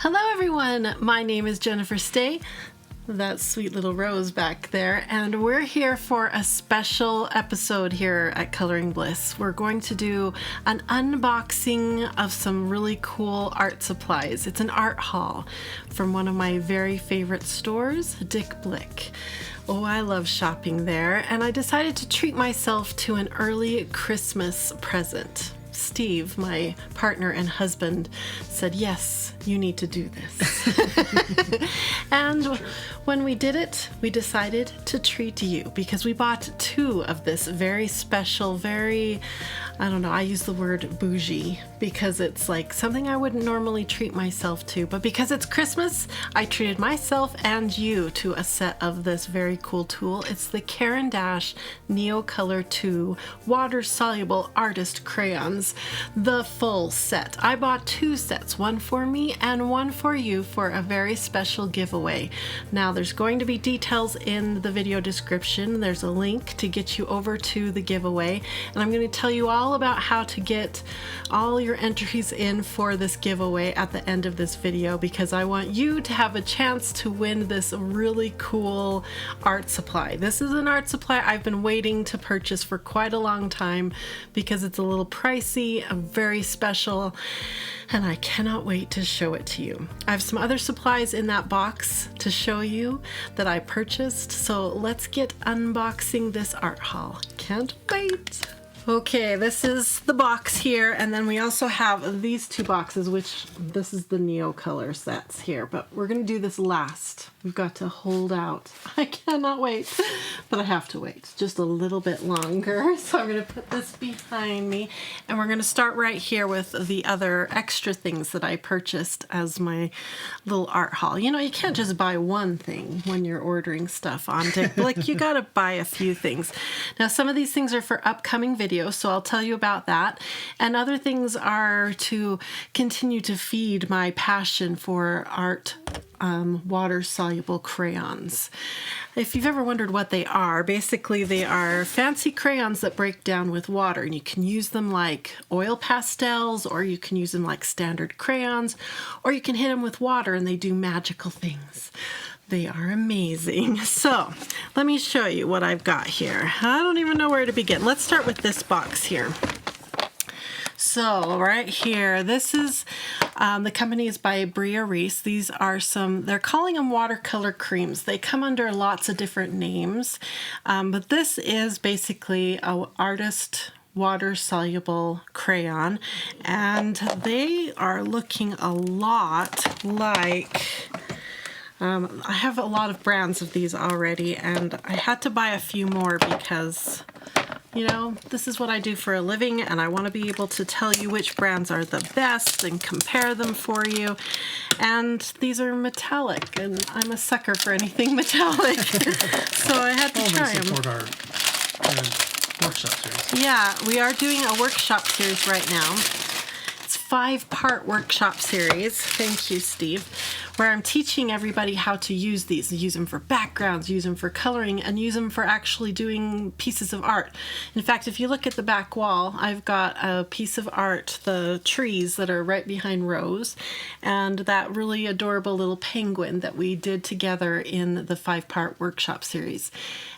Hello everyone, my name is Jennifer Stay, that sweet little rose back there, and we're here for a special episode here at Coloring Bliss. We're going to do an unboxing of some really cool art supplies. It's an art haul from one of my very favorite stores, Dick Blick. Oh, I love shopping there, and I decided to treat myself to an early Christmas present. Steve, my partner and husband, said, yes, you need to do this. And when we did it, we decided to treat you because we bought two of this very special, very, I don't know, I use the word bougie because it's like something I wouldn't normally treat myself to, but because it's Christmas, I treated myself and you to a set of this very cool tool. It's the Caran Neocolor 2 water-soluble artist crayons, the full set. I bought two sets, one for me and one for you for a very special giveaway. Now there's going to be details in the video description. There's a link to get you over to the giveaway, and I'm going to tell you all about how to get all your entries in for this giveaway at the end of this video, because I want you to have a chance to win this really cool art supply. This is an art supply I've been waiting to purchase for quite a long time because it's a little pricey, very special, and I cannot wait to show it to you. I have some other supplies in that box to show you that I purchased, so let's get unboxing this art haul. Can't wait! Okay, this is the box here, and then we also have these two boxes, which this is the Neocolor sets here, but we're going to do this last. We've got to hold out. I cannot wait, but I have to wait just a little bit longer. So I'm going to put this behind me, and we're going to start right here with the other extra things that I purchased as my little art haul. You know, you can't just buy one thing when you're ordering stuff on Dick Blick. You got to buy a few things. Now, some of these things are for upcoming videos, so I'll tell you about that. And other things are to continue to feed my passion for art, water-soluble crayons. If you've ever wondered what they are, basically they are fancy crayons that break down with water, and you can use them like oil pastels, or you can use them like standard crayons, or you can hit them with water and they do magical things. They are amazing. So let me show you what I've got here. I don't even know where to begin. Let's start with this box here. So right here, this is, the company is by Bria Reese. These are they're calling them watercolor creams. They come under lots of different names, but this is basically an artist water-soluble crayon, and they are looking a lot like, I have a lot of brands of these already, and I had to buy a few more because, you know, this is what I do for a living, and I want to be able to tell you which brands are the best and compare them for you. And these are metallic, and I'm a sucker for anything metallic, so I had to try them. Support our workshop series. Yeah, we are doing a workshop series right now. It's a 5-part workshop series. Thank you, Steve. Where I'm teaching everybody how to use these. Use them for backgrounds, use them for coloring, and use them for actually doing pieces of art. In fact, if you look at the back wall, I've got a piece of art, the trees that are right behind Rose, and that really adorable little penguin that we did together in the 5-part workshop series.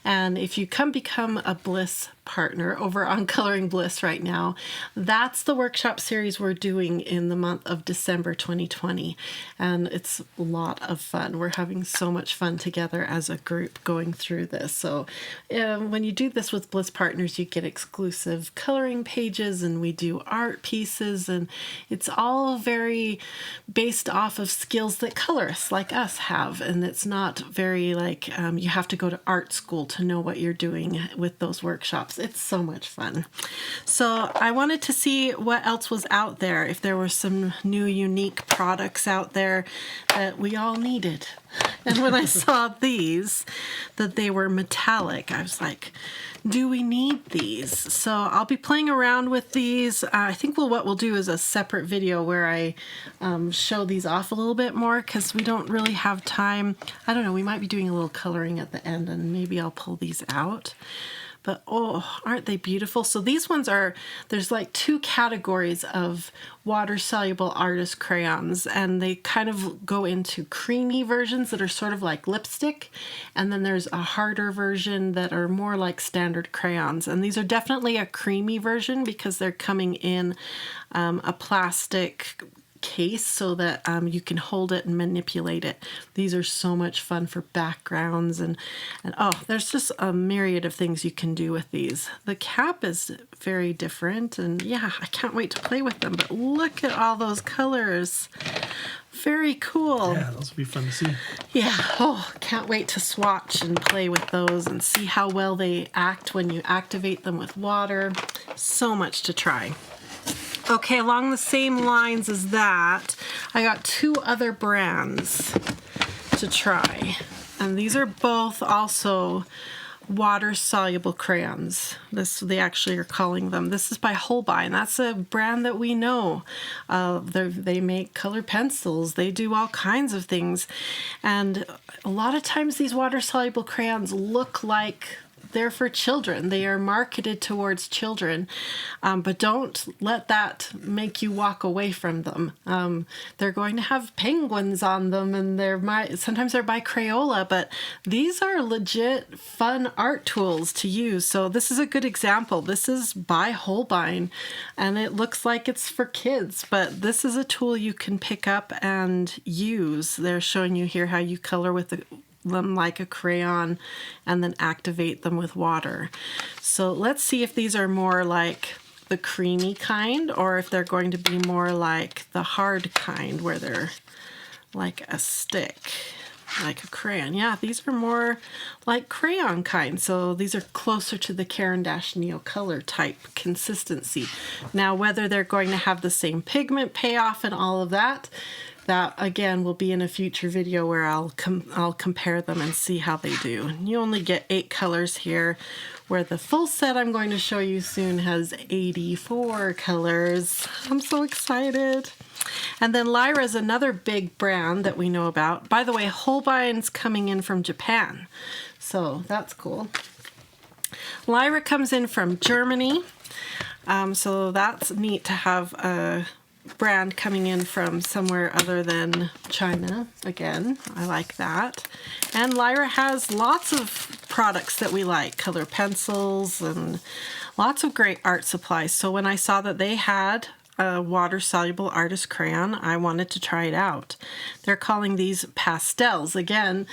And if you become a Bliss partner over on Coloring Bliss right now, that's the workshop series we're doing in the month of December 2020. And it's a lot of fun. We're having so much fun together as a group going through this. So when you do this with Bliss Partners, you get exclusive coloring pages, and we do art pieces, and it's all very based off of skills that colorists like us have. And it's not very like you have to go to art school to know what you're doing with those workshops. It's so much fun. So I wanted to see what else was out there, if there were some new unique products out there that we all needed. And when I saw these, that they were metallic, I was like, do we need these? So I'll be playing around with these. I think what we'll do is a separate video where I show these off a little bit more, because we don't really have time. I don't know, we might be doing a little coloring at the end, and maybe I'll pull these out. But oh, aren't they beautiful? So these ones are, there's like 2 categories of water-soluble artist crayons, and they kind of go into creamy versions that are sort of like lipstick, and then there's a harder version that are more like standard crayons. And these are definitely a creamy version because they're coming in a plastic case so that you can hold it and manipulate it. These are so much fun for backgrounds and oh, there's just a myriad of things you can do with these. The cap is very different, and yeah, I can't wait to play with them. But look at all those colors. Very cool. Yeah, those will be fun to see. Yeah, oh, can't wait to swatch and play with those and see how well they act when you activate them with water. So much to try. Okay, along the same lines as that, I got 2 other brands to try. And these are both also water-soluble crayons. They actually are calling them. This is by Holbein. That's a brand that we know. They make color pencils. They do all kinds of things. And a lot of times these water-soluble crayons look like they're for children. They are marketed towards children, but don't let that make you walk away from them. They're going to have penguins on them, and sometimes they're by Crayola, but these are legit fun art tools to use. So this is a good example. This is by Holbein, and it looks like it's for kids, but this is a tool you can pick up and use. They're showing you here how you color with them like a crayon and then activate them with water. So let's see if these are more like the creamy kind or if they're going to be more like the hard kind where they're like a stick, like a crayon. Yeah, these are more like crayon kind. So these are closer to the Caran Neocolor type consistency. Now, whether they're going to have the same pigment payoff and all of that again will be in a future video where I'll compare them and see how they do. You only get 8 colors here, where the full set I'm going to show you soon has 84 colors. I'm so excited. And then Lyra is another big brand that we know about. By the way, Holbein's coming in from Japan, so that's cool. Lyra comes in from Germany, so that's neat to have a brand coming in from somewhere other than China. Again, I like that. And Lyra has lots of products that we like, color pencils and lots of great art supplies. So when I saw that they had a water-soluble artist crayon, I wanted to try it out. They're calling these pastels. Again,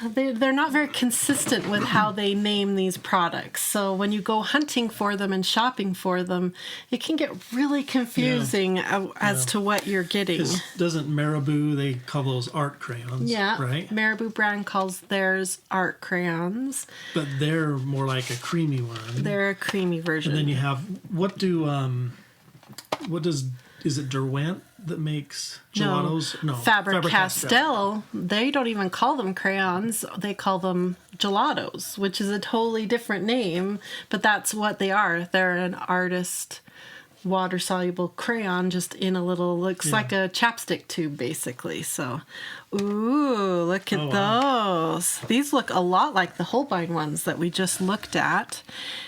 they're not very consistent with how they name these products. So when you go hunting for them and shopping for them, it can get really confusing as to what you're getting. Doesn't Marabu, they call those art crayons, yeah, right? Marabu brand calls theirs art crayons. But they're more like a creamy one. They're a creamy version. And then you have, is it Derwent that makes gelatos? No, Faber-Castell, they don't even call them crayons. They call them gelatos, which is a totally different name, but that's what they are. They're an artist water-soluble crayon just in a little, looks like a chapstick tube, basically. So, ooh, look at those. These look a lot like the Holbein ones that we just looked at.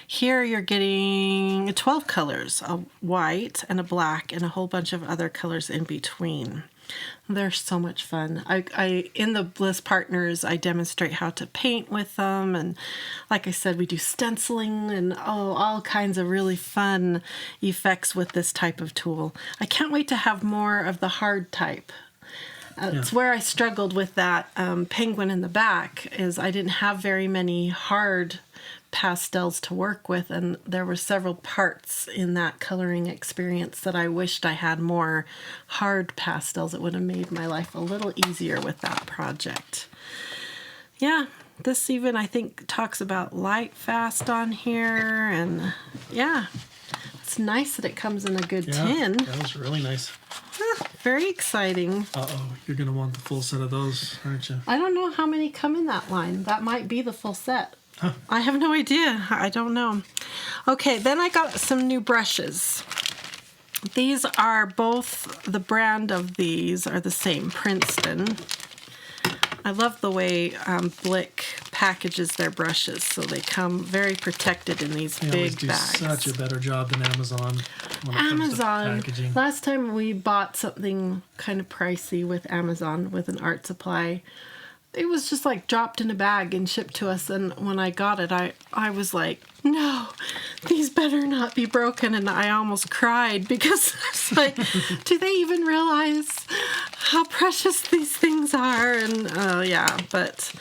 Here you're getting 12 colors, a white and a black and a whole bunch of other colors in between. They're so much fun. In the Bliss Partners, I demonstrate how to paint with them. And like I said, we do stenciling and all kinds of really fun effects with this type of tool. I can't wait to have more of the hard type. It's where I struggled with that penguin in the back, is I didn't have very many hard pastels to work with, and there were several parts in that coloring experience that I wished I had more hard pastels. It would have made my life a little easier with that project. Yeah, this even I think talks about lightfast on here, and yeah, it's nice that it comes in a good tin. That was really nice. Very exciting. You're gonna want the full set of those, aren't you? I don't know how many come in that line. That might be the full set. I have no idea. I don't know. Okay, then I got some new brushes. These are both, the brand of these are the same, Princeton. I love the way Blick packages their brushes, so they come very protected in these big bags. They always do such a better job than Amazon when it comes to packaging. Last time we bought something kind of pricey with Amazon with an art supply, it was just like dropped in a bag and shipped to us, and when I got it, I was like, no, these better not be broken, and I almost cried because it's like, do they even realize how precious these things are? And but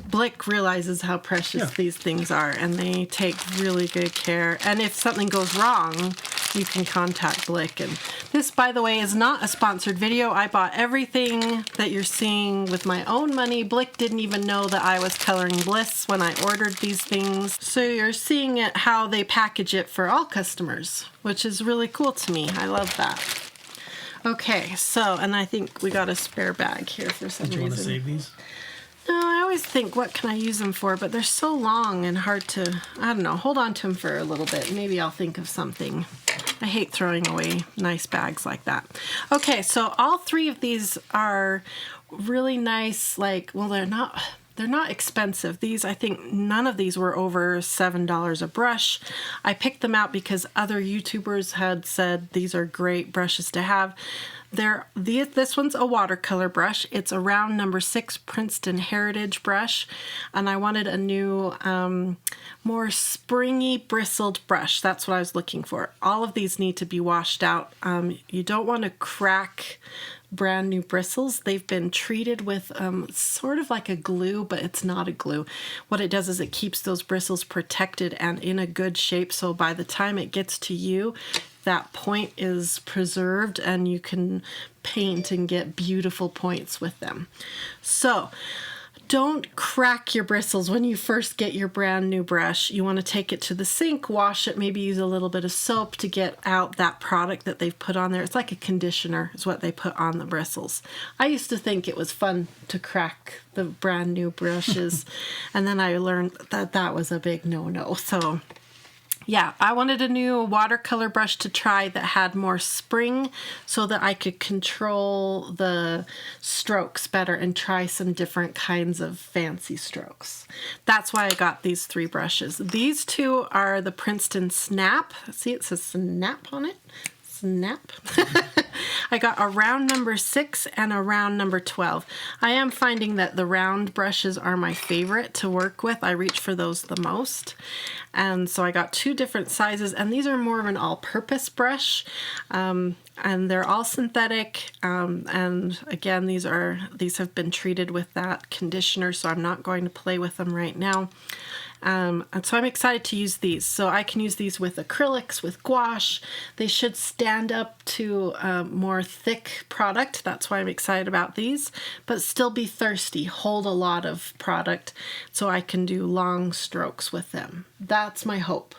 Blick realizes how precious these things are, and they take really good care. And if something goes wrong, you can contact Blick. And this, by the way, is not a sponsored video. I bought everything that you're seeing with my own money. Blick didn't even know that I was coloring Bliss when I ordered these things. So you're seeing it how they package it for all customers, which is really cool to me. I love that. Okay, so, and I think we got a spare bag here for some reason. Do you want to save these? No, I always think, what can I use them for? But they're so long and hard to, I don't know, hold on to them for a little bit. Maybe I'll think of something. I hate throwing away nice bags like that. Okay, so all three of these are really nice, like, well, they're not expensive. These, I think none of these were over $7 a brush. I picked them out because other YouTubers had said these are great brushes to have. This one's a watercolor brush. It's a round number 6 Princeton Heritage brush, and I wanted a new, more springy bristled brush. That's what I was looking for. All of these need to be washed out. You don't want to crack brand new bristles. They've been treated with sort of like a glue, but it's not a glue. What it does is it keeps those bristles protected and in a good shape, so by the time it gets to you, that point is preserved and you can paint and get beautiful points with them. So don't crack your bristles when you first get your brand new brush. You want to take it to the sink, wash it, maybe use a little bit of soap to get out that product that they've put on there. It's like a conditioner is what they put on the bristles. I used to think it was fun to crack the brand new brushes, and then I learned that that was a big no-no. So yeah, I wanted a new watercolor brush to try that had more spring so that I could control the strokes better and try some different kinds of fancy strokes. That's why I got these 3 brushes. These 2 are the Princeton Snap. See, it says Snap on it. Snap. I got a round number 6 and a round number 12. I am finding that the round brushes are my favorite to work with. I reach for those the most. And so I got 2 different sizes, and these are more of an all-purpose brush. And they're all synthetic. And again, these have been treated with that conditioner, so I'm not going to play with them right now. And so I'm excited to use these. So I can use these with acrylics, with gouache. They should stand up to a more thick product. That's why I'm excited about these, but still be thirsty, hold a lot of product so I can do long strokes with them. That's my hope.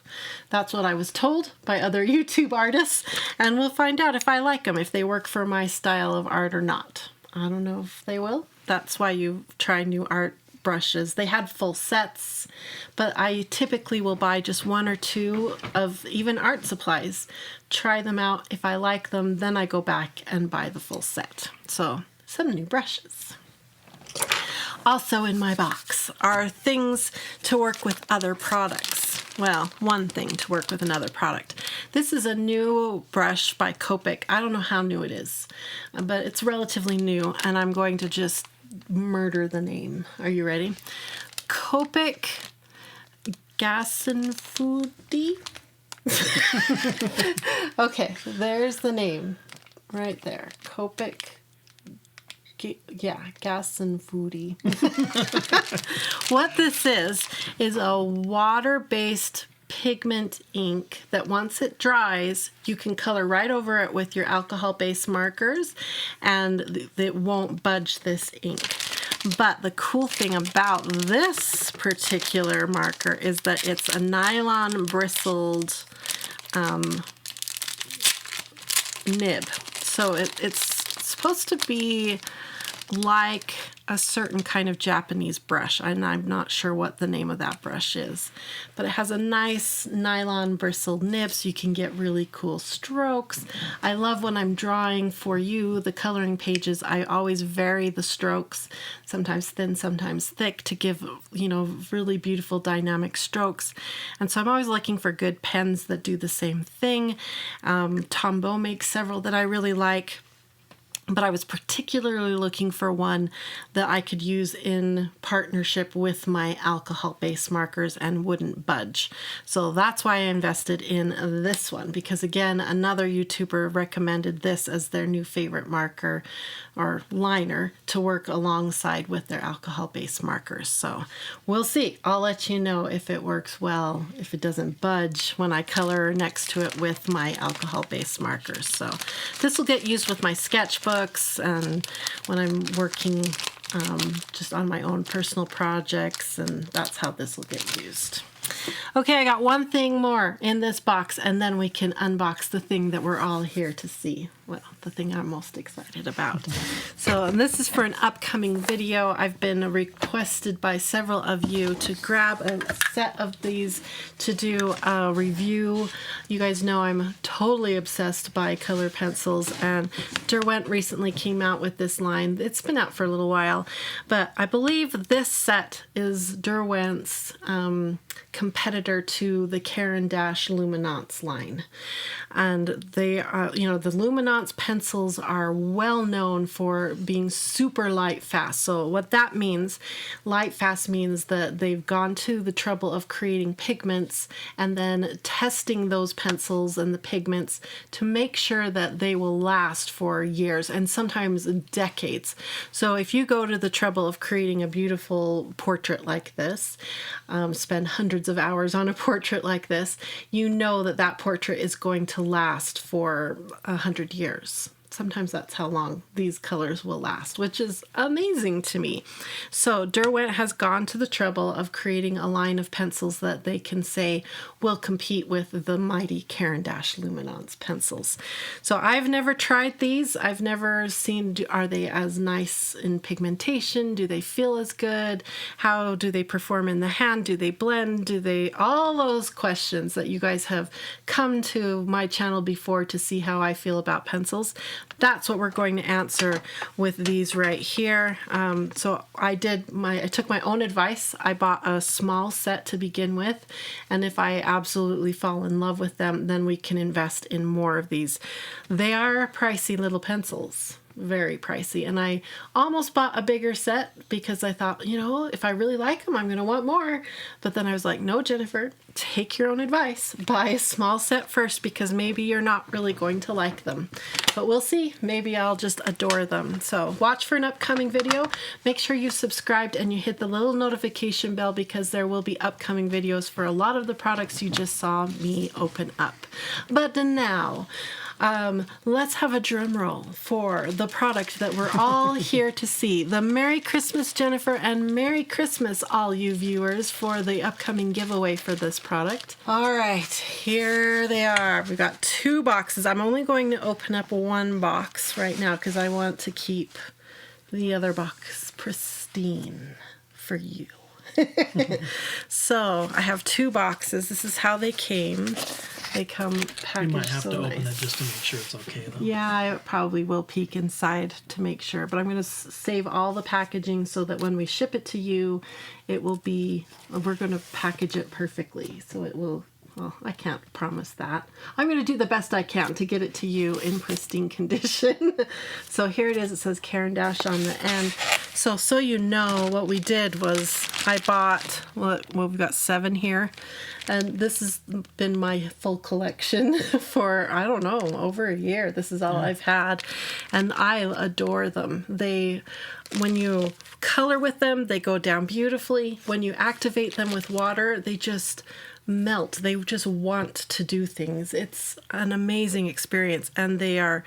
That's what I was told by other YouTube artists, and we'll find out if I like them, if they work for my style of art or not. I don't know if they will. That's why you try new art brushes. They had full sets, but I typically will buy just 1 or 2 of even art supplies, try them out. If I like them, then I go back and buy the full set. So some new brushes. Also in my box are things to work with other products. Well, one thing to work with another product. This is a new brush by Copic. I don't know how new it is, but it's relatively new, and I'm going to just murder the name. Are you ready? Copic Gasenfoodie. Okay, there's the name right there. Copic. Gasenfoodie. What this is a water-based pigment ink that once it dries, you can color right over it with your alcohol-based markers, and it won't budge this ink. But the cool thing about this particular marker is that it's a nylon bristled nib. So it's supposed to be like a certain kind of Japanese brush, and I'm not sure what the name of that brush is, but it has a nice nylon bristle nib so you can get really cool strokes. I love when I'm drawing for you the coloring pages, I always vary the strokes, sometimes thin, sometimes thick, to give, you know, really beautiful dynamic strokes. And so I'm always looking for good pens that do the same thing. Tombow makes several that I really like. But I was particularly looking for one that I could use in partnership with my alcohol-based markers and wouldn't budge. So that's why I invested in this one, because again, another YouTuber recommended this as their new favorite marker or liner to work alongside with their alcohol-based markers. So we'll see. I'll let you know if it works well, if it doesn't budge when I color next to it with my alcohol-based markers. So this will get used with my sketchbooks and when I'm working just on my own personal projects, and that's how this will get used. Okay, I got one thing more in this box, and then we can unbox the thing that we're all here to see. Well, the thing I'm most excited about. So this is for an upcoming video. I've been requested by several of you to grab a set of these to do a review. You guys know I'm totally obsessed by color pencils, and Derwent recently came out with this line. It's been out for a little while, but I believe this set is Derwent's competitor to the Caran Luminance line. And they are, you know, the Luminance pencils are well known for being super light fast. So what that means, light fast means that they've gone to the trouble of creating pigments and then testing those pencils and the pigments to make sure that they will last for years and sometimes decades. So if you go to the trouble of creating a beautiful portrait like this, spend hundreds of hours on a portrait like this, you know that that portrait is going to last for 100 years. Sometimes that's how long these colors will last, which is amazing to me. So Derwent has gone to the trouble of creating a line of pencils that they can say will compete with the mighty Caran Luminance pencils. So I've never tried these. I've never seen, are they as nice in pigmentation? Do they feel as good? How do they perform in the hand? Do they blend? Do they, all those questions that you guys have come to my channel before to see how I feel about pencils. That's what we're going to answer with these right here. So I took my own advice. I bought a small set to begin with, and if I absolutely fall in love with them, then we can invest in more of these. They are pricey little pencils. Very pricey, and I almost bought a bigger set because I thought, you know, if I really like them, I'm going to want more. But then I was like, no, Jennifer, take your own advice. Buy a small set first because maybe you're not really going to like them. But we'll see. Maybe I'll just adore them. So watch for an upcoming video. Make sure you subscribed and you hit the little notification bell because there will be upcoming videos for a lot of the products you just saw me open up. But now, let's have a drum roll for the product that we're all here to see. The Merry Christmas, Jennifer, and Merry Christmas, all you viewers, for the upcoming giveaway for this product. All right, here they are. We've got 2 boxes. I'm only going to open up one box right now because I want to keep the other box pristine for you. So I have 2 boxes. This is how they came. They come packaged. You might have to nice. open it just to make sure it's okay, though. Yeah, I probably will peek inside to make sure. But I'm going to save all the packaging so that when we ship it to you, it will be, we're going to package it perfectly. So it will, well, I can't promise that. I'm going to do the best I can to get it to you in pristine condition. So here it is. It says Caran on the end. So you know, what we did was I bought, well, we've got 7 here. And this has been my full collection for, I don't know, over a year. This is all I've had. And I adore them. When you color with them, they go down beautifully. When you activate them with water, they just melt. They just want to do things. It's an amazing experience. And they are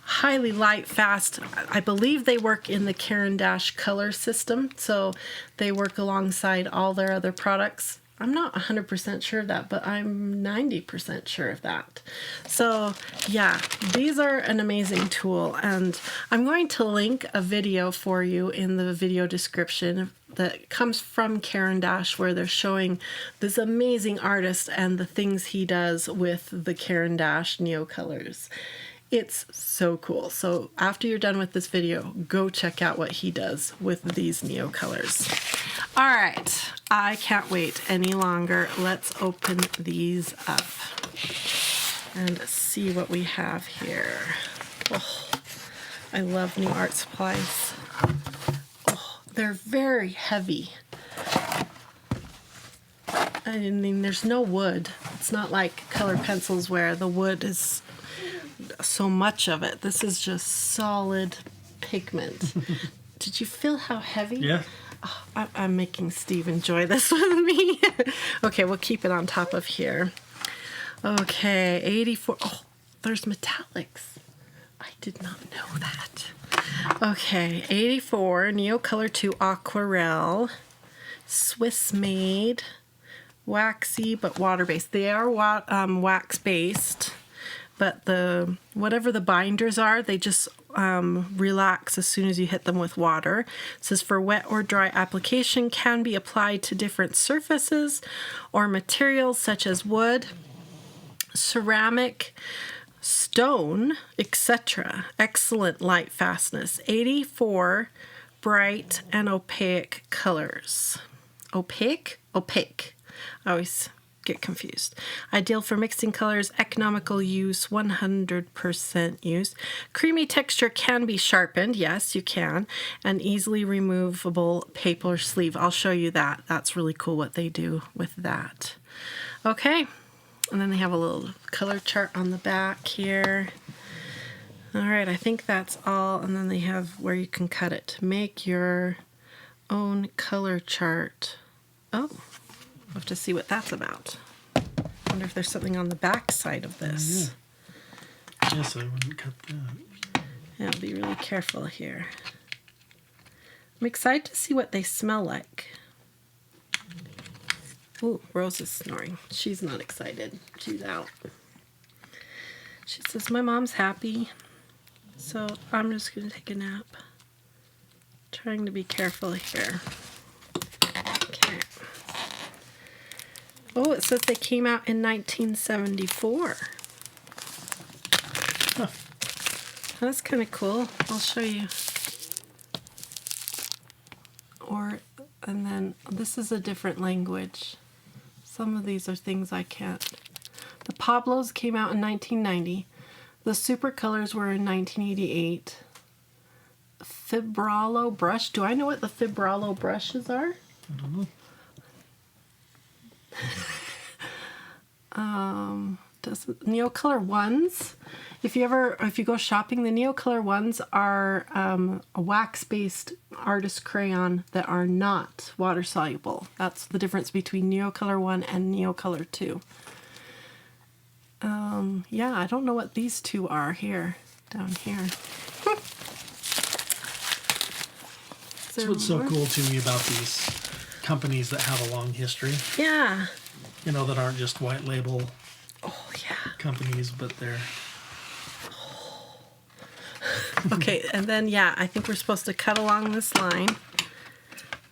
highly light fast. I believe they work in the Caran color system. So they work alongside all their other products. I'm not 100% sure of that, but I'm 90% sure of that. So yeah, these are an amazing tool, and I'm going to link a video for you in the video description that comes from Caran, where they're showing this amazing artist and the things he does with the Caran Neocolors. It's so cool. So after you're done with this video, go check out what he does with these Neocolors. All right, I can't wait any longer. Let's open these up and see what we have here. Oh, I love new art supplies. Oh, they're very heavy. I mean, there's no wood. It's not like color pencils where the wood is so much of it. This is just solid pigment. Did you feel how heavy? Yeah. Oh, I'm making Steve enjoy this with me. Okay, we'll keep it on top of here. Okay, 84. Oh, there's metallics. I did not know that. Okay, 84 Neocolor 2 Aquarelle, Swiss made, waxy but water based. They are wax based. But whatever the binders are, they just relax as soon as you hit them with water. It says for wet or dry application can be applied to different surfaces or materials such as wood, ceramic, stone, etc. Excellent light fastness. 84 bright and opaque colors. Opaque? Opaque. I always get confused. Ideal for mixing colors, economical use, 100% use. Creamy texture can be sharpened. Yes, you can. And easily removable paper sleeve. I'll show you that. That's really cool what they do with that. Okay. And then they have a little color chart on the back here. All right, I think that's all. And then they have where you can cut it to make your own color chart. Oh. We'll have to see what that's about. I wonder if there's something on the back side of this. Yeah. Yes, I wouldn't cut that. Yeah, I'll be really careful here. I'm excited to see what they smell like. Ooh, Rose is snoring. She's not excited. She's out. She says, my mom's happy, so I'm just going to take a nap. Trying to be careful here. Okay. Oh, it says they came out in 1974. Huh. That's kind of cool. I'll show you. And then this is a different language. Some of these are things I can't. The Pablos came out in 1990. The Super Colors were in 1988. Fibralo brush. Do I know what the Fibralo brushes are? I don't know. Neocolor ones. If you go shopping, the Neocolor ones are a wax-based artist crayon that are not water soluble. That's the difference between Neocolor 1 and Neocolor 2. Yeah, I don't know what these two are here, down here. That's what's so cool to me about these companies that have a long history. Yeah. You know, that aren't just white label companies, but they're... Okay, and then, yeah, I think we're supposed to cut along this line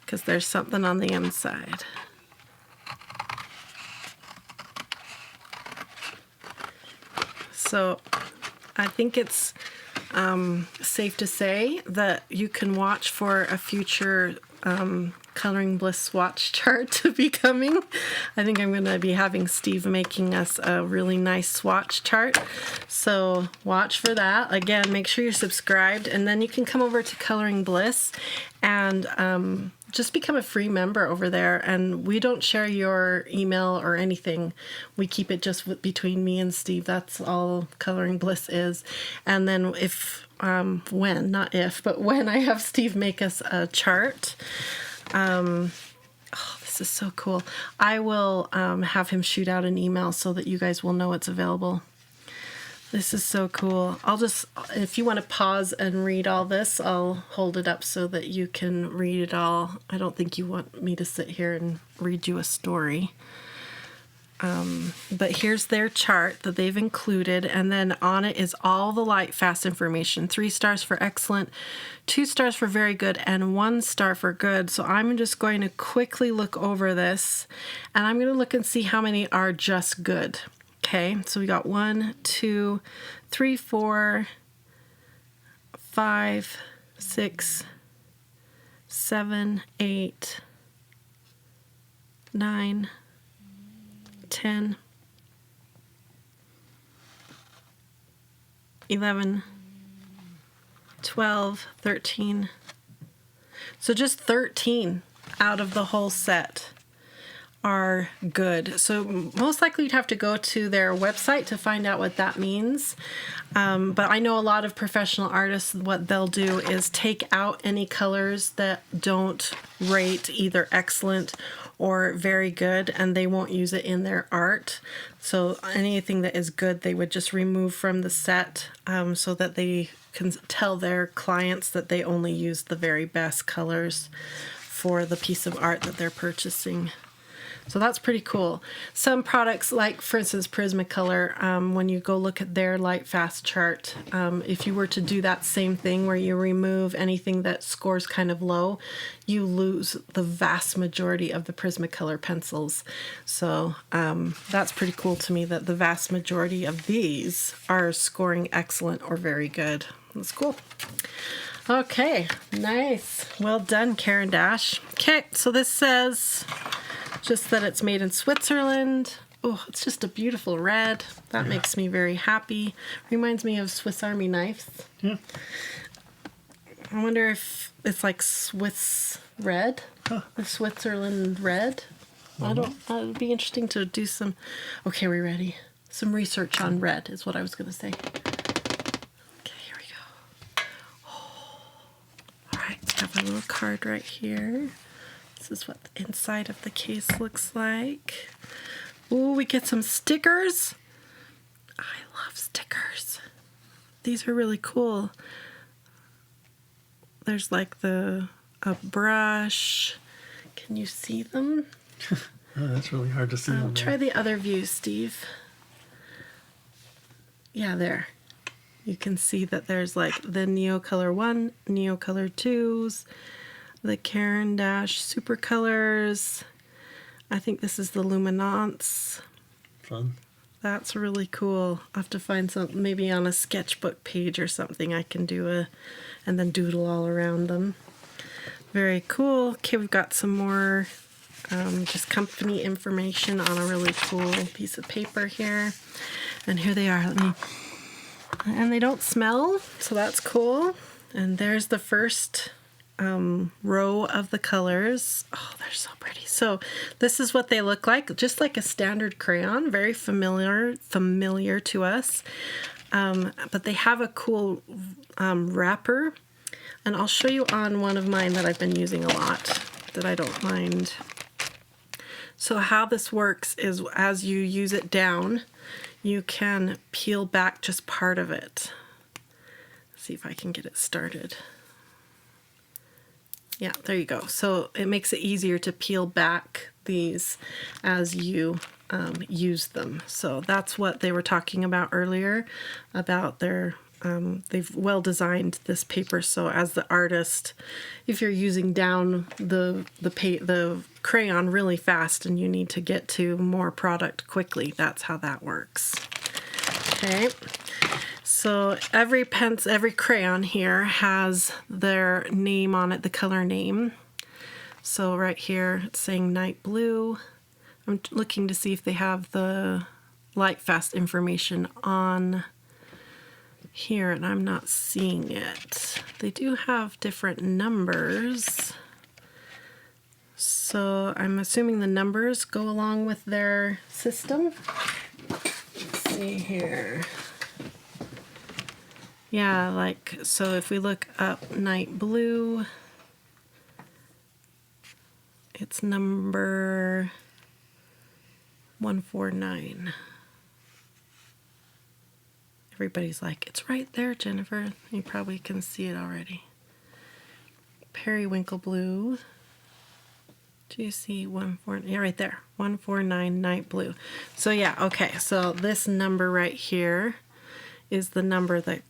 because there's something on the inside. So I think it's safe to say that you can watch for a future Coloring Bliss swatch chart to be coming. I think I'm going to be having Steve making us a really nice swatch chart. So watch for that. Again, make sure you're subscribed, and then you can come over to Coloring Bliss and just become a free member over there. And we don't share your email or anything. We keep it just between me and Steve. That's all Coloring Bliss is. And then when I have Steve make us a chart, this is so cool. I will have him shoot out an email so that you guys will know it's available. This is so cool. If you want to pause and read all this, I'll hold it up so that you can read it all. I don't think you want me to sit here and read you a story. But here's their chart that they've included, and then on it is all the lightfast information. 3 stars for excellent, 2 stars for very good, and 1 star for good. So I'm just going to quickly look over this, and I'm going to look and see how many are just good. Okay, so we got 1, 2, 3, 4, 5, 6, 7, 8, 9, 10, 11, 12, 13. So just 13 out of the whole set are good. So most likely you'd have to go to their website to find out what that means. But I know a lot of professional artists, what they'll do is take out any colors that don't rate either excellent or very good, and they won't use it in their art. So anything that is good, they would just remove from the set, so that they can tell their clients that they only use the very best colors for the piece of art that they're purchasing. So that's pretty cool. Some products, like for instance Prismacolor, when you go look at their lightfast chart, if you were to do that same thing where you remove anything that scores kind of low, you lose the vast majority of the Prismacolor pencils. So that's pretty cool to me that the vast majority of these are scoring excellent or very good. That's cool. Okay, nice. Well done, Caran Dash. Okay, so this says just that it's made in Switzerland. Oh, it's just a beautiful red. That makes me very happy. Reminds me of Swiss Army knives. Yeah. I wonder if it's like Swiss red, the Switzerland red. It'd be interesting to do some. Okay, we ready? Some research on red is what I was going to say. Okay, here we go. Oh. All right, I have a little card right here. This is what the inside of the case looks like. Ooh, we get some stickers. I love stickers. These are really cool. There's like a brush. Can you see them? Oh, that's really hard to see. Try the other view, Steve. Yeah, there. You can see that there's like the Neocolor 1, Neocolor 2s, the Caran Dash Supercolors. I think this is the Luminance. Fun. That's really cool. I'll have to find some, maybe on a sketchbook page or something I can do and then doodle all around them. Very cool. Okay, we've got some more just company information on a really cool piece of paper here. And here they are. And they don't smell, so that's cool. And there's the first row of the colors. Oh, they're so pretty. So this is what they look like, just like a standard crayon, very familiar to us. But they have a cool wrapper, and I'll show you on one of mine that I've been using a lot that I don't mind. So how this works is as you use it down, you can peel back just part of it. Let's see if I can get it started. Yeah, there you go. So it makes it easier to peel back these as you use them. So that's what they were talking about earlier, about their, they've well designed this paper. So as the artist, if you're using down the crayon really fast and you need to get to more product quickly, that's how that works. Okay. So every crayon here has their name on it, the color name. So right here it's saying Night Blue. I'm looking to see if they have the lightfast information on here, and I'm not seeing it. They do have different numbers. So I'm assuming the numbers go along with their system. Let's see here. Yeah, like, so if we look up Night Blue, it's number 149. Everybody's like, it's right there, Jennifer. You probably can see it already. Periwinkle blue. Do you see 149? Yeah, right there. 149 night blue. So yeah, okay. So this number right here is the number that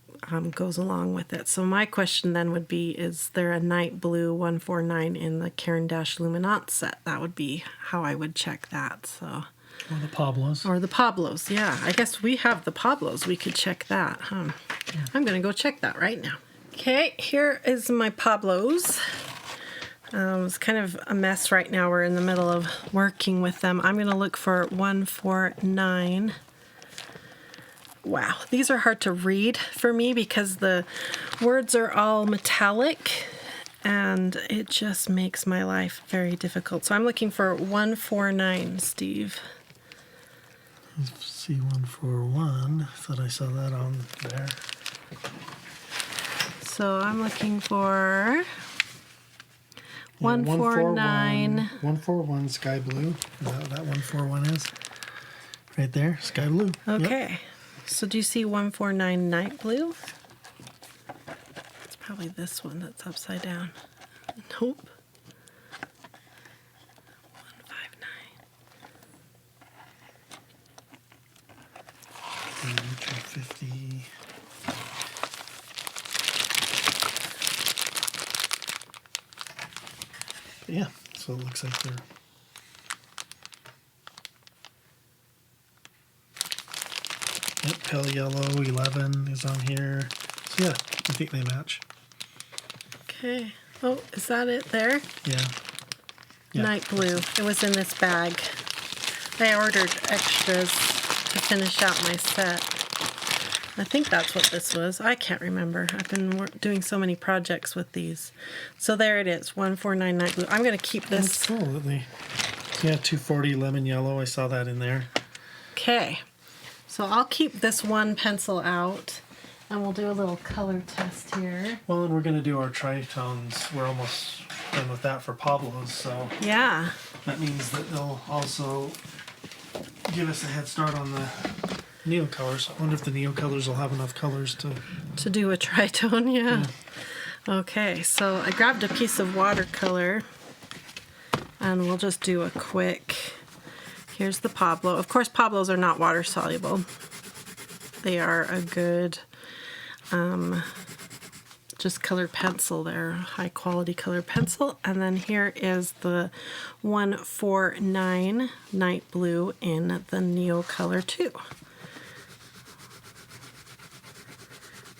goes along with it. So my question then would be, is there a night blue 149 in the Caran Luminance set? That would be how I would check that. So. Or the Pablos. Or the Pablos, yeah. I guess we have the Pablos. We could check that. Yeah. I'm going to go check that right now. Okay, here is my Pablos. It's kind of a mess right now. We're in the middle of working with them. I'm going to look for 149. Wow, these are hard to read for me because the words are all metallic and it just makes my life very difficult. So I'm looking for 149, Steve. C141. Thought I saw that on there. So I'm looking for 149. 141 sky blue. Is that what that 141 is? Right there, sky blue. Okay. Yep. So do you see 149 night blue? It's probably this one that's upside down. Nope. 250. Yeah, so it looks like they're pale yellow 11 is on here. So yeah, I think they match. Okay. Oh, is that it there? Yeah. Night blue. It was in this bag. I ordered extras to finish out my set. I think that's what this was. I can't remember. I've been doing so many projects with these. So there it is, 149 night blue. I'm going to keep this. That's cool. Yeah, 240 lemon yellow. I saw that in there. Okay. So I'll keep this one pencil out, and we'll do a little color test here. Well, and we're going to do our tritones. We're almost done with that for Pablo's, so yeah, that means that they'll also give us a head start on the Neocolors. I wonder if the Neocolors will have enough colors to do a tritone. Yeah. Okay, so I grabbed a piece of watercolor, and we'll just do a quick. Here's the Pablo. Of course, Pablos are not water soluble. They are a good just colored pencil. They're high quality colored pencil. And then here is the 149 night blue in the Neocolor 2.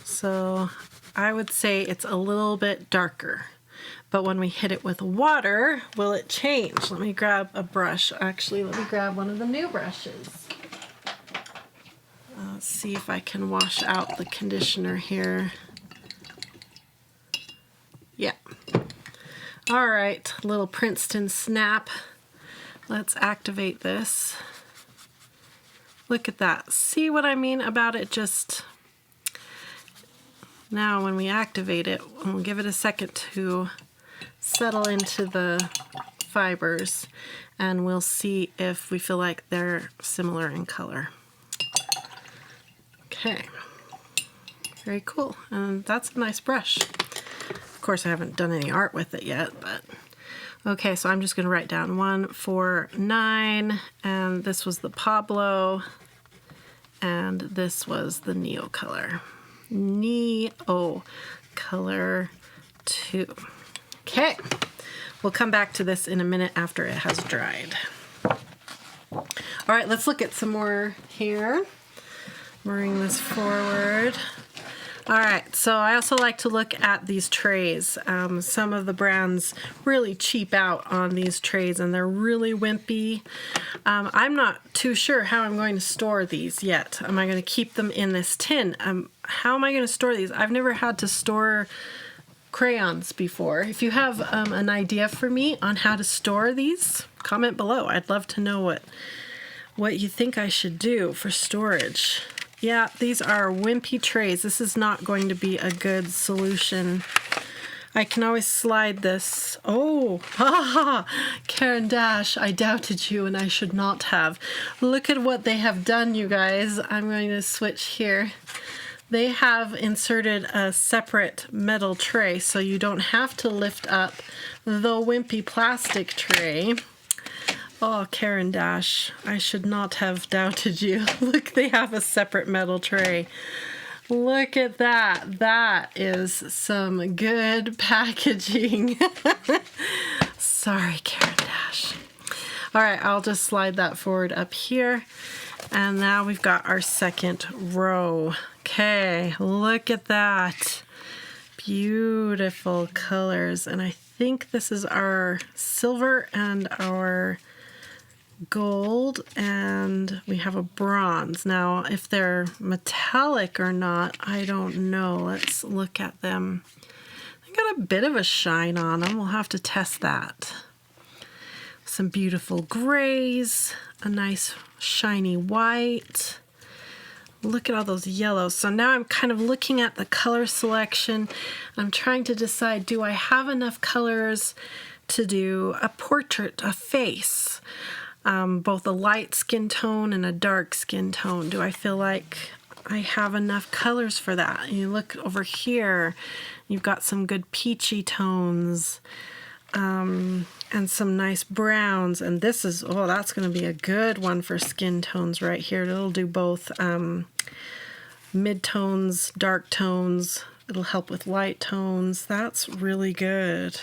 So I would say it's a little bit darker. But when we hit it with water, will it change? Let me grab a brush. Actually, let me grab one of the new brushes. Let's see if I can wash out the conditioner here. Yeah. All right, little Princeton snap. Let's activate this. Look at that. See what I mean about it just... Now when we activate it, we'll give it a second to settle into the fibers, and we'll see if we feel like they're similar in color. Okay, very cool, and that's a nice brush. Of course, I haven't done any art with it yet, but okay, so I'm just going to write down 149, and this was the Pablo, and this was the Neocolor. Neocolor 2. Okay, we'll come back to this in a minute after it has dried. All right, let's look at some more here. Bring this forward. All right, so I also like to look at these trays. Some of the brands really cheap out on these trays, and they're really wimpy. I'm not too sure how I'm going to store these yet. Am I going to keep them in this tin? How am I going to store these? I've never had to store crayons before. If you have an idea for me on how to store these, comment below. I'd love to know what you think I should do for storage. Yeah, these are wimpy trays. This is not going to be a good solution. I can always slide this. Oh, ha, Caran Dash, I doubted you and I should not have. Look at what they have done, you guys. I'm going to switch here. They have inserted a separate metal tray, so you don't have to lift up the wimpy plastic tray. Oh, Caran Dash, I should not have doubted you. Look, they have a separate metal tray. Look at that. That is some good packaging. Sorry, Caran Dash. All right, I'll just slide that forward up here. And now we've got our second row. Okay, look at that. Beautiful colors. And I think this is our silver and our gold, and we have a bronze. Now, if they're metallic or not, I don't know. Let's look at them. They got a bit of a shine on them. We'll have to test that. Some beautiful grays, a nice shiny white. Look at all those yellows. So now I'm kind of looking at the color selection. I'm trying to decide, do I have enough colors to do a portrait, a face? Both a light skin tone and a dark skin tone. Do I feel like I have enough colors for that? You look over here, you've got some good peachy tones, and some nice browns. And this is, oh, that's going to be a good one for skin tones right here. It'll do both mid-tones, dark tones. It'll help with light tones. That's really good.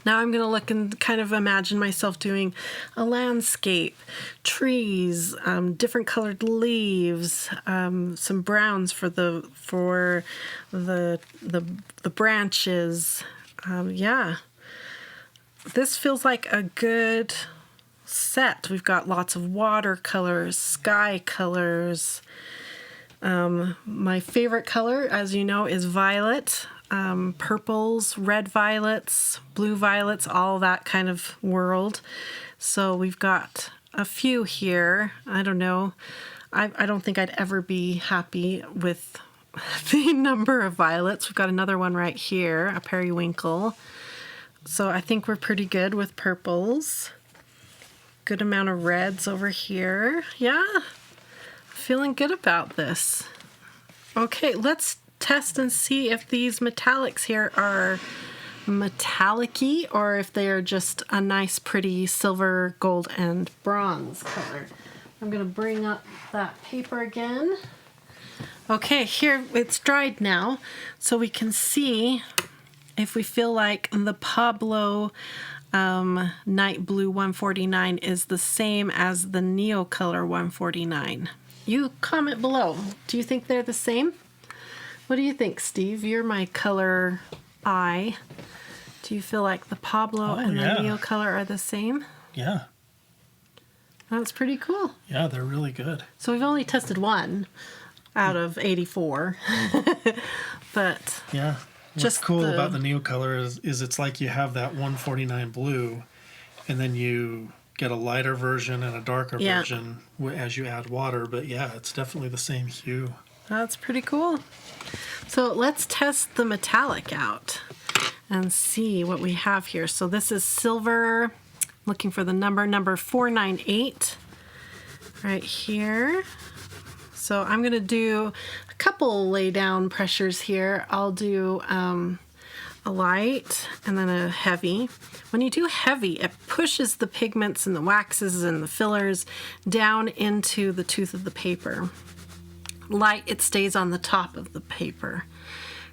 Now I'm going to look and kind of imagine myself doing a landscape, trees, different colored leaves, some browns for the branches. Yeah, this feels like a good set. We've got lots of watercolors, sky colors. My favorite color, as you know, is violet. Purples, red violets, blue violets, all that kind of world. So we've got a few here. I don't know. I don't think I'd ever be happy with the number of violets. We've got another one right here, a periwinkle. So I think we're pretty good with purples. Good amount of reds over here. Yeah, feeling good about this. Okay, let's test and see if these metallics here are metallic-y or if they are just a nice, pretty silver, gold, and bronze color. I'm going to bring up that paper again. Okay, here it's dried now, so we can see if we feel like the Pablo Night Blue 149 is the same as the Neocolor 149. You comment below. Do you think they're the same? What do you think, Steve? You're my color eye. Do you feel like the Pablo and the Neocolor are the same? Yeah. That's pretty cool. Yeah, they're really good. So we've only tested one out of 84. But yeah. What's cool about the Neocolor is it's like you have that 149 blue, and then you get a lighter version and a darker version as you add water. But yeah, it's definitely the same hue. That's pretty cool. So let's test the metallic out and see what we have here. So this is silver, looking for the number 498 right here. So I'm going to do a couple lay down pressures here. I'll do a light and then a heavy. When you do heavy, it pushes the pigments and the waxes and the fillers down into the tooth of the paper. Light, it stays on the top of the paper.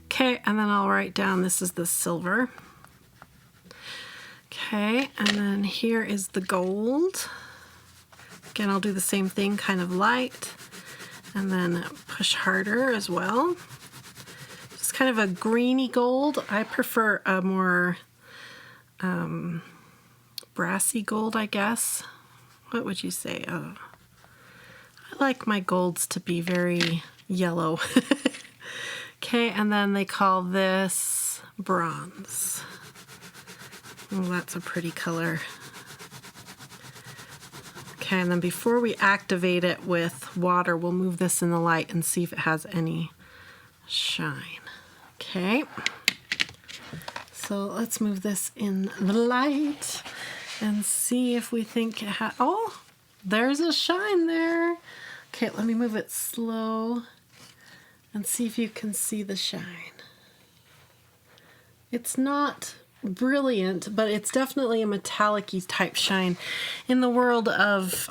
Okay, and then I'll write down, this is the silver. Okay, and then here is the gold. Again, I'll do the same thing, kind of light, and then push harder as well. Just kind of a greeny gold. I prefer a more brassy gold, I guess. What would you say? I like my golds to be very yellow. Okay, and then they call this bronze. Oh, that's a pretty color. Okay, and then before we activate it with water, we'll move this in the light and see if it has any shine. Okay. So let's move this in the light and see if we think it oh, there's a shine there. Okay, let me move it slow and see if you can see the shine. It's not brilliant, but it's definitely a metallic-y type shine. In the world of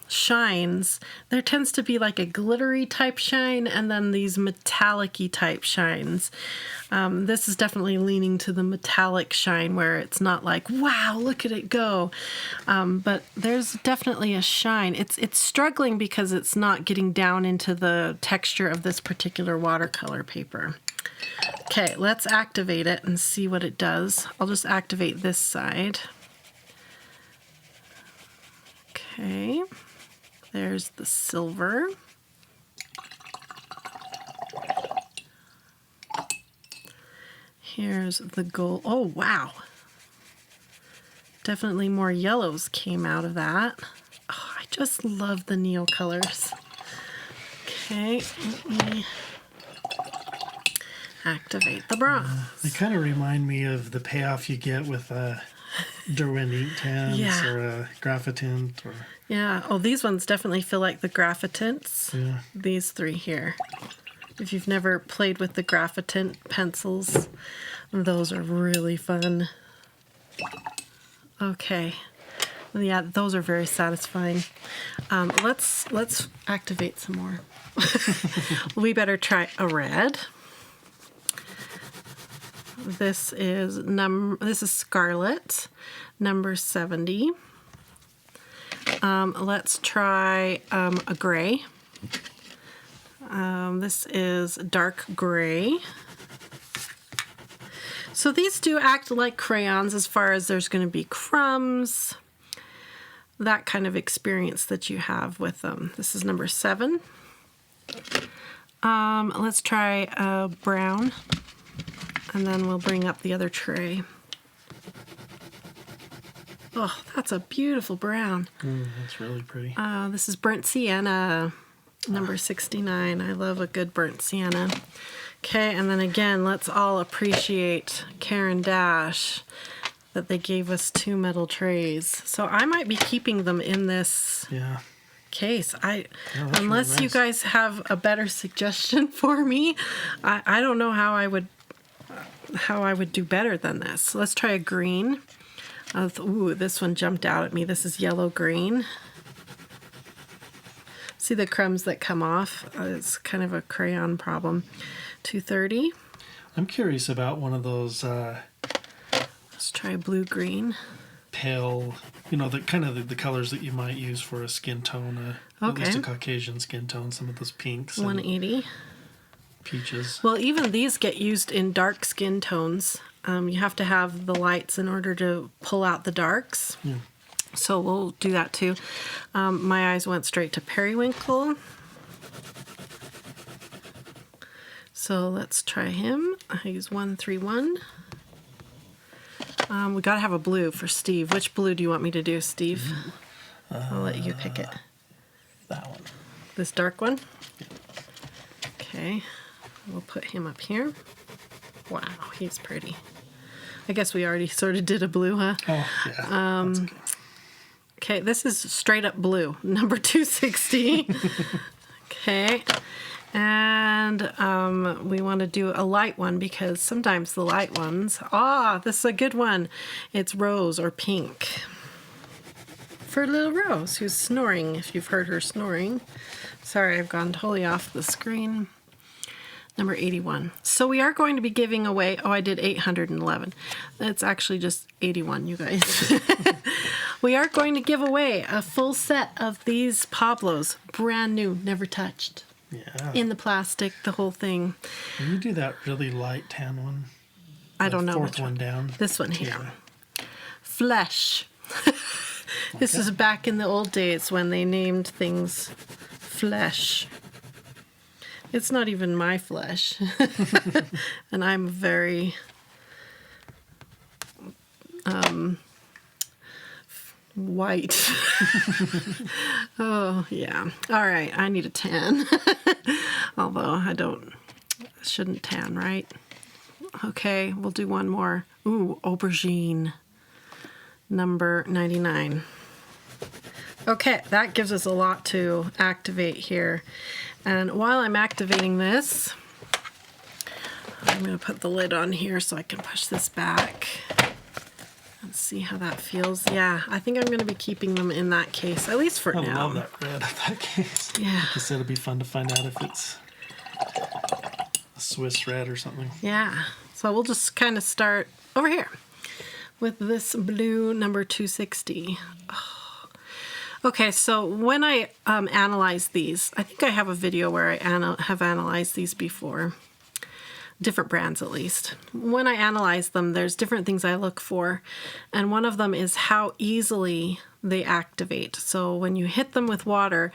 shines, there tends to be like a glittery type shine and then these metallic-y type shines. This is definitely leaning to the metallic shine where it's not like, wow, look at it go. But there's definitely a shine. It's struggling because it's not getting down into the texture of this particular watercolor paper. Okay, let's activate it and see what it does. I'll just activate this side. Okay, there's the silver. Here's the gold. Oh, wow. Definitely more yellows came out of that. Oh, I just love the Neocolors. Okay, let me activate the bronze. They kind of remind me of the payoff you get with Derwent ink tents or a graphitint. Or... Yeah. Oh, these ones definitely feel like the graphitints. Yeah. These three here. If you've never played with the graphitint pencils, those are really fun. Okay. Yeah, those are very satisfying. Let's activate some more. We better try a red. This is Scarlet, number 70. Let's try a gray. This is dark gray. So these do act like crayons as far as there's going to be crumbs, that kind of experience that you have with them. This is number 7. Let's try a brown. And then we'll bring up the other tray. Oh, that's a beautiful brown. That's really pretty. This is burnt sienna, number 69. I love a good burnt sienna. Okay, and then again, let's all appreciate Caran that they gave us 2 metal trays. So I might be keeping them in this case. Unless really nice. You guys have a better suggestion for me, I don't know how I would do better than this. So let's try a green. Ooh, this one jumped out at me. This is yellow green. See the crumbs that come off? It's kind of a crayon problem. 230. I'm curious about one of those Let's try blue green. Pale, the kind of the colors that you might use for a skin tone, at least a Caucasian skin tone, some of those pinks. 180. Peaches. Well, even these get used in dark skin tones. You have to have the lights in order to pull out the darks. Yeah. So we'll do that too. My eyes went straight to periwinkle. So let's try him. I use 131. We gotta have a blue for Steve. Which blue do you want me to do, Steve? I'll let you pick it. That one. This dark one? Yeah. Okay. We'll put him up here. Wow, he's pretty. I guess we already sort of did a blue, huh? Oh, yeah. Okay, this is straight up blue, number 260. Okay. And we want to do a light one because sometimes the light ones... this is a good one. It's rose or pink. For little Rose, who's snoring, if you've heard her snoring. Sorry, I've gone totally off the screen. Number 81. So we are going to be giving away... Oh, I did 811. It's actually just 81, you guys. We are going to give away a full set of these Pablos. Brand new, never touched. Yeah. In the plastic, the whole thing. Can you do that really light tan one? I don't know. Fourth one down. This one here. Yeah. Flesh. This is back in the old days when they named things flesh. It's not even my flesh. And I'm very white. Oh, yeah. All right, I need a tan. Although shouldn't tan, right? Okay, we'll do one more. Ooh, aubergine, number 99. Okay, that gives us a lot to activate here. And while I'm activating this, I'm going to put the lid on here so I can push this back. Let's see how that feels. Yeah, I think I'm going to be keeping them in that case, at least for now. I love that red of that case. Yeah. Like you said, it'd be fun to find out if it's a Swiss red or something. Yeah, so we'll just kind of start over here with this blue number 260. Oh. Okay, so when I analyze these, I think I have a video where I have analyzed these before. Different brands at least. When I analyze them, there's different things I look for, and one of them is how easily they activate. So when you hit them with water,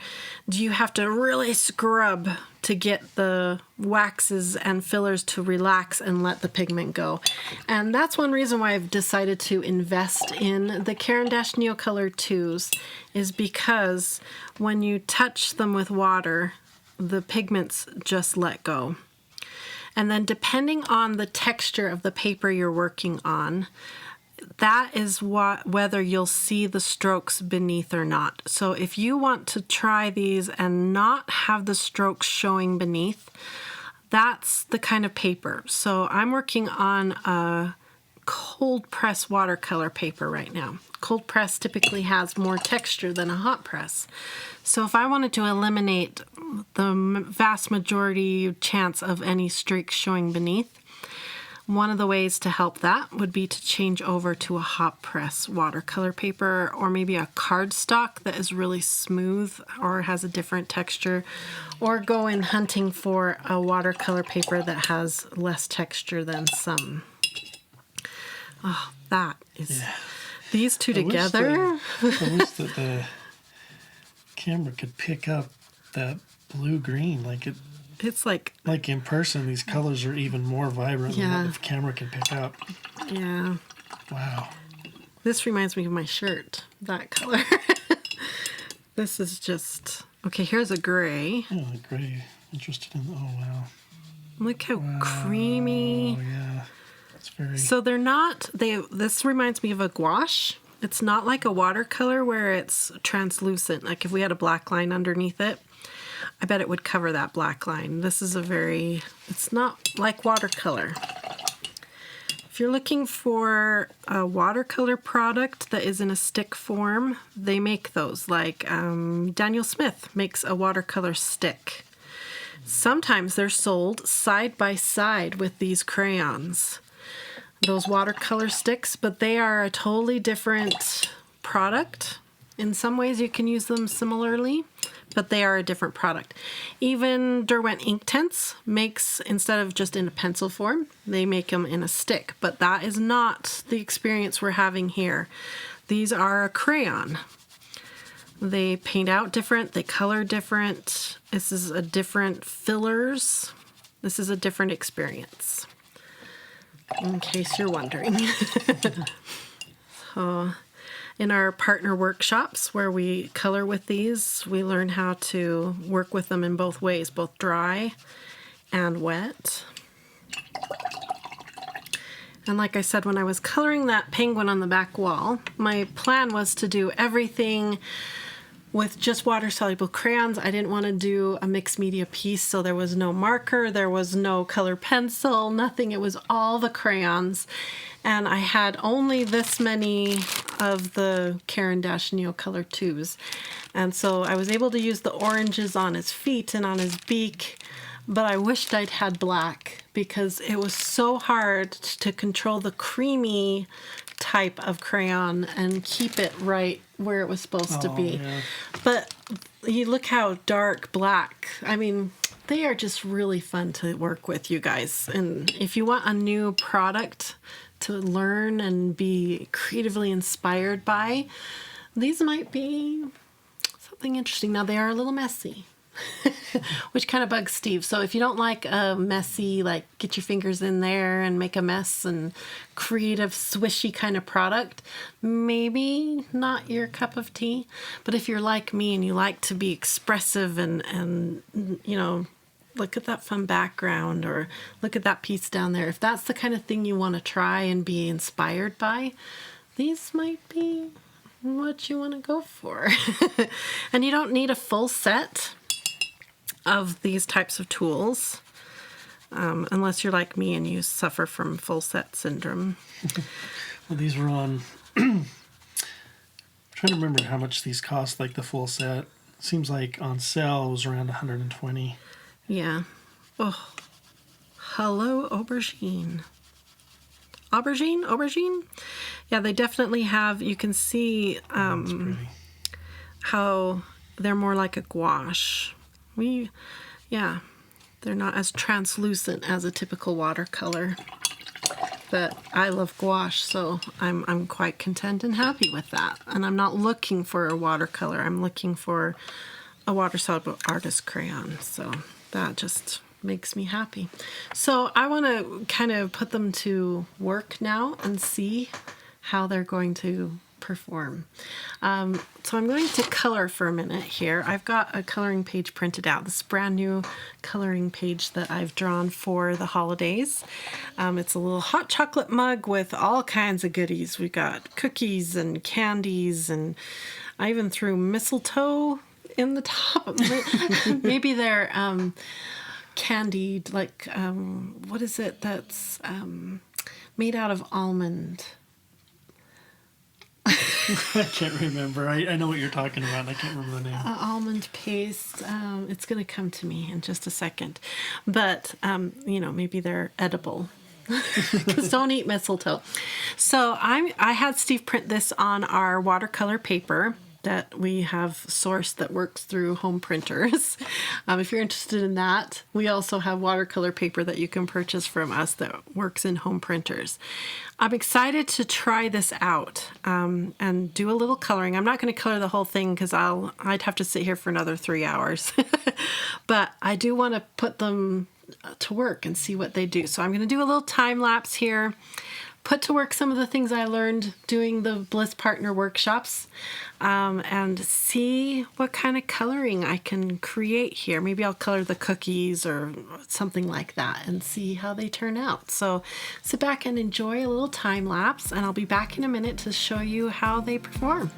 do you have to really scrub to get the waxes and fillers to relax and let the pigment go? And that's one reason why I've decided to invest in the Caran Neocolor 2s, is because when you touch them with water, the pigments just let go. And then depending on the texture of the paper you're working on, that is whether you'll see the strokes beneath or not. So if you want to try these and not have the strokes showing beneath, that's the kind of paper. So I'm working on a cold press watercolor paper right now. Cold press typically has more texture than a hot press. So if I wanted to eliminate the vast majority chance of any streaks showing beneath, one of the ways to help that would be to change over to a hot press watercolor paper, or maybe a cardstock that is really smooth or has a different texture, or go in hunting for a watercolor paper that has less texture than some. Oh, that is... Yeah. These two together. I wish that the camera could pick up that blue-green. It's like in person, these colors are even more vibrant than what the camera can pick up. Yeah. Wow. This reminds me of my shirt, that color. This is just... Okay, here's a gray. Oh, the gray. Interested in... Oh, wow. Look how creamy. Oh, yeah. Very... So they're not, this reminds me of a gouache. It's not like a watercolor where it's translucent. Like if we had a black line underneath it, I bet it would cover that black line. This is it's not like watercolor. If you're looking for a watercolor product that is in a stick form, they make those. Like Daniel Smith makes a watercolor stick. Sometimes they're sold side by side with these crayons. Those watercolor sticks, but they are a totally different product. In some ways you can use them similarly, but they are a different product. Even Derwent Inktense makes, instead of just in a pencil form, they make them in a stick, but that is not the experience we're having here. These are a crayon. They paint out different, they color different. This is a different fillers. This is a different experience, in case you're wondering. So in our partner workshops where we color with these, we learn how to work with them in both ways, both dry and wet. And like I said, when I was coloring that penguin on the back wall, my plan was to do everything with just water-soluble crayons. I didn't want to do a mixed media piece, so there was no marker, there was no color pencil, nothing. It was all the crayons. And I had only this many of the Caran Neocolor 2s. And so I was able to use the oranges on his feet and on his beak, but I wished I'd had black because it was so hard to control the creamy type of crayon and keep it right where it was supposed to be. Yeah. But you look how dark black. I mean, they are just really fun to work with, you guys. And if you want a new product to learn and be creatively inspired by, these might be something interesting. Now, they are a little messy, which kind of bugs Steve. So if you don't like a messy, like get your fingers in there and make a mess and creative, swishy kind of product, maybe not your cup of tea. But if you're like me and you like to be expressive and you know, look at that fun background, or look at that piece down there. If that's the kind of thing you want to try and be inspired by, these might be what you want to go for. And you don't need a full set of these types of tools, unless you're like me and you suffer from full set syndrome. Well, these were on... I'm trying to remember how much these cost, like the full set. Seems like on sale it was around $120. Yeah. Oh, hello, aubergine. Aubergine? Yeah, they definitely have, you can see how they're more like a gouache. They're not as translucent as a typical watercolor. But I love gouache, so I'm quite content and happy with that. And I'm not looking for a watercolor. I'm looking for a water-soluble artist crayon. So that just makes me happy. So I want to kind of put them to work now and see how they're going to perform. So I'm going to color for a minute here. I've got a coloring page printed out. This brand new coloring page that I've drawn for the holidays. It's a little hot chocolate mug with all kinds of goodies. We got cookies and candies, and I even threw mistletoe in the top. Maybe they're candied, like, what is it that's made out of almond? I can't remember. I know what you're talking about, and I can't remember the name. Almond paste. It's going to come to me in just a second. But, maybe they're edible. Because don't eat mistletoe. So I had Steve print this on our watercolor paper that we have sourced that works through home printers. If you're interested in that, we also have watercolor paper that you can purchase from us that works in home printers. I'm excited to try this out and do a little coloring. I'm not going to color the whole thing because I'd have to sit here for another 3 hours. But I do want to put them to work and see what they do. So I'm going to do a little time lapse here, put to work some of the things I learned doing the Bliss Partner workshops, and see what kind of coloring I can create here. Maybe I'll color the cookies or something like that and see how they turn out. So sit back and enjoy a little time lapse, and I'll be back in a minute to show you how they perform.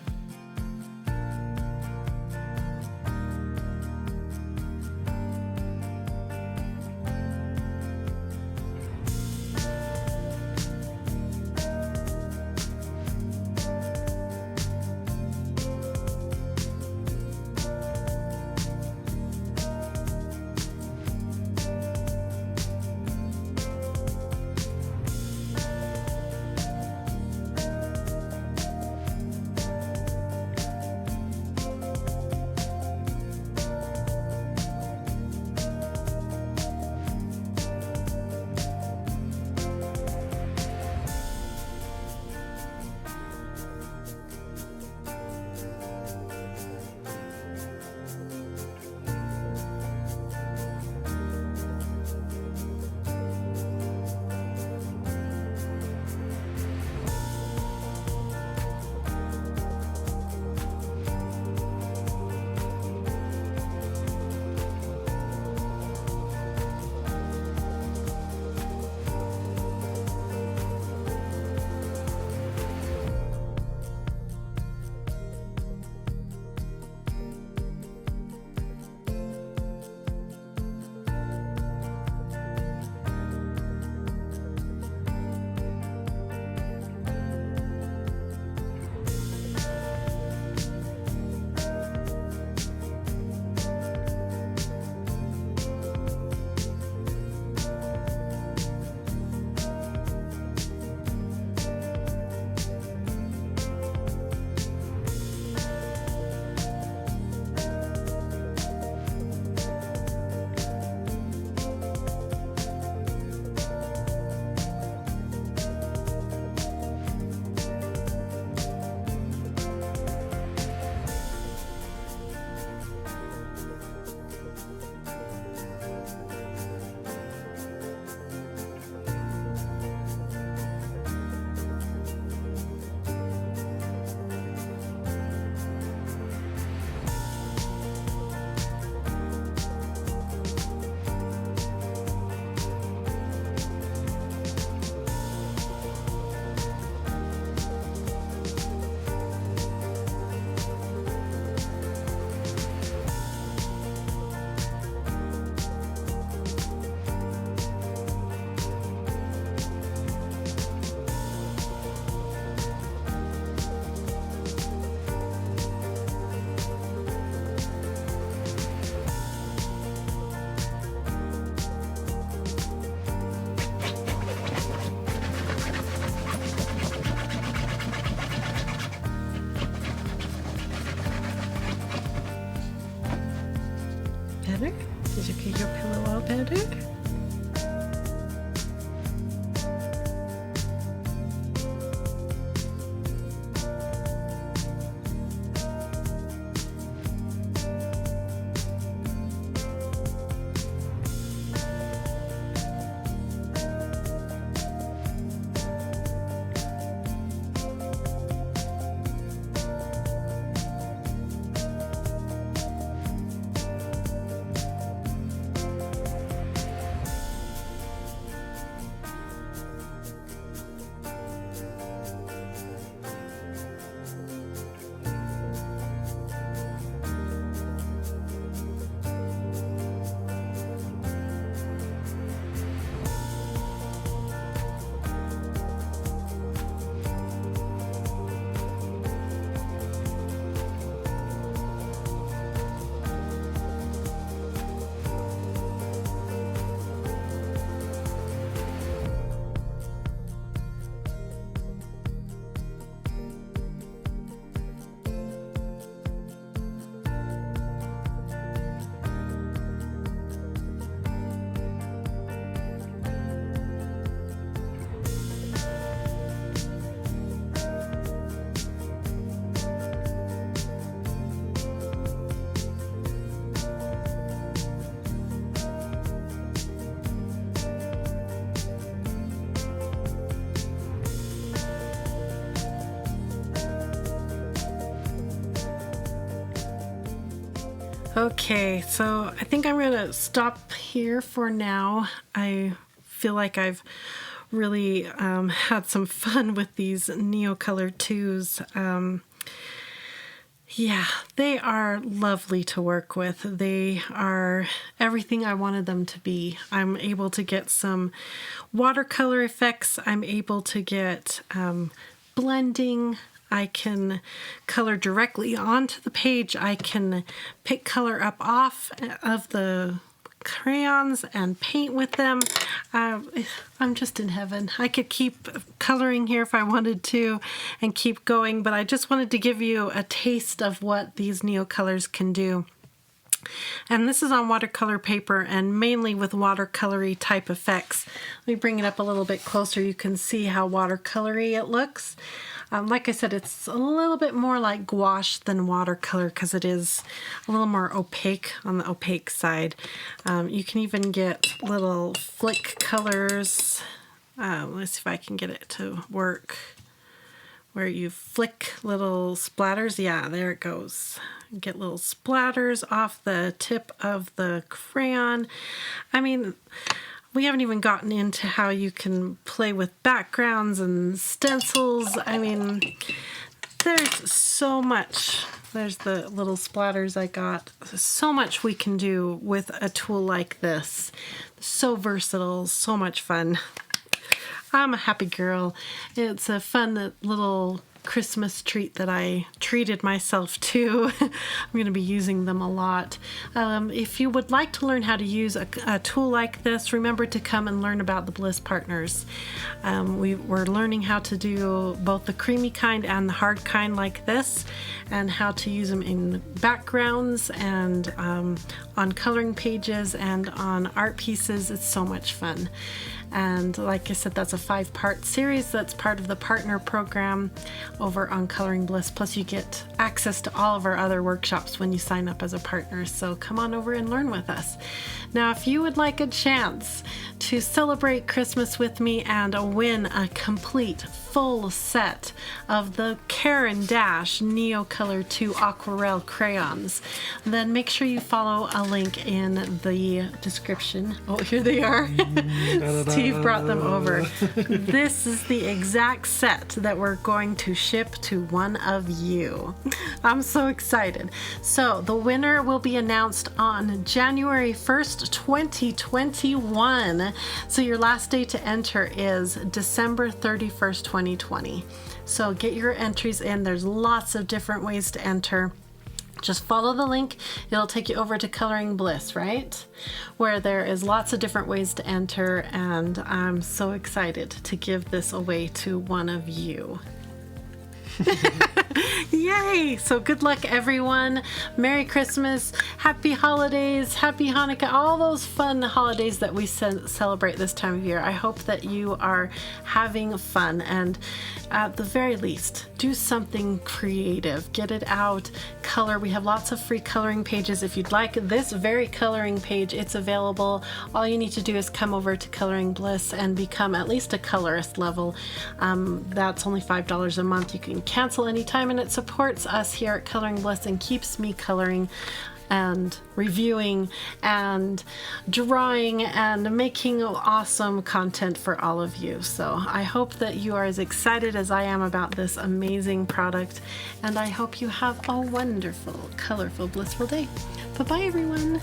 water. Okay, so I think I'm gonna stop here for now. I feel like I've really had some fun with these Neocolor 2s. Yeah, they are lovely to work with. They are everything I wanted them to be. I'm able to get some watercolor effects. I'm able to get blending. I can color directly onto the page. I can pick color up off of the crayons and paint with them. I'm just in heaven. I could keep coloring here if I wanted to and keep going, but I just wanted to give you a taste of what these Neocolors can do. And this is on watercolor paper and mainly with watercolory type effects. Let me bring it up a little bit closer. You can see how watercolory it looks. Like I said, it's a little bit more like gouache than watercolor because it is a little more opaque on the opaque side. You can even get little flick colors. Let's see if I can get it to work. Where you flick little splatters. Yeah, there it goes. Get little splatters off the tip of the crayon. I mean, we haven't even gotten into how you can play with backgrounds and stencils. I mean, there's so much. There's the little splatters I got. There's so much we can do with a tool like this. So versatile, so much fun. I'm a happy girl. It's a fun little Christmas treat that I treated myself to. I'm going to be using them a lot. If you would like to learn how to use a tool like this, remember to come and learn about the Bliss Partners. We're learning how to do both the creamy kind and the hard kind like this, and how to use them in backgrounds and on coloring pages and on art pieces. It's so much fun. And like I said, that's a 5-part series that's part of the partner program over on Coloring Bliss. Plus you get access to all of our other workshops when you sign up as a partner. So come on over and learn with us. Now, if you would like a chance to celebrate Christmas with me and win a complete full set of the Caran Neocolor 2 Aquarelle crayons, then make sure you follow a link in the description. Oh, here they are. Steve brought them over. This is the exact set that we're going to ship to one of you. I'm so excited. So the winner will be announced on January 1st, 2021. So your last day to enter is December 31st, 2020. So get your entries in. There's lots of different ways to enter. Just follow the link. It'll take you over to Coloring Bliss, right? Where there is lots of different ways to enter, and I'm so excited to give this away to one of you. Yay! So good luck, everyone. Merry Christmas, Happy Holidays, Happy Hanukkah, all those fun holidays that we celebrate this time of year. I hope that you are having fun, and at the very least, do something creative. Get it out, color. We have lots of free coloring pages. If you'd like this very coloring page, it's available. All you need to do is come over to Coloring Bliss and become at least a colorist level. That's only $5 a month. You can cancel anytime, and it supports us here at Coloring Bliss and keeps me coloring and reviewing and drawing and making awesome content for all of you. So I hope that you are as excited as I am about this amazing product, and I hope you have a wonderful, colorful, blissful day. Bye-bye, everyone.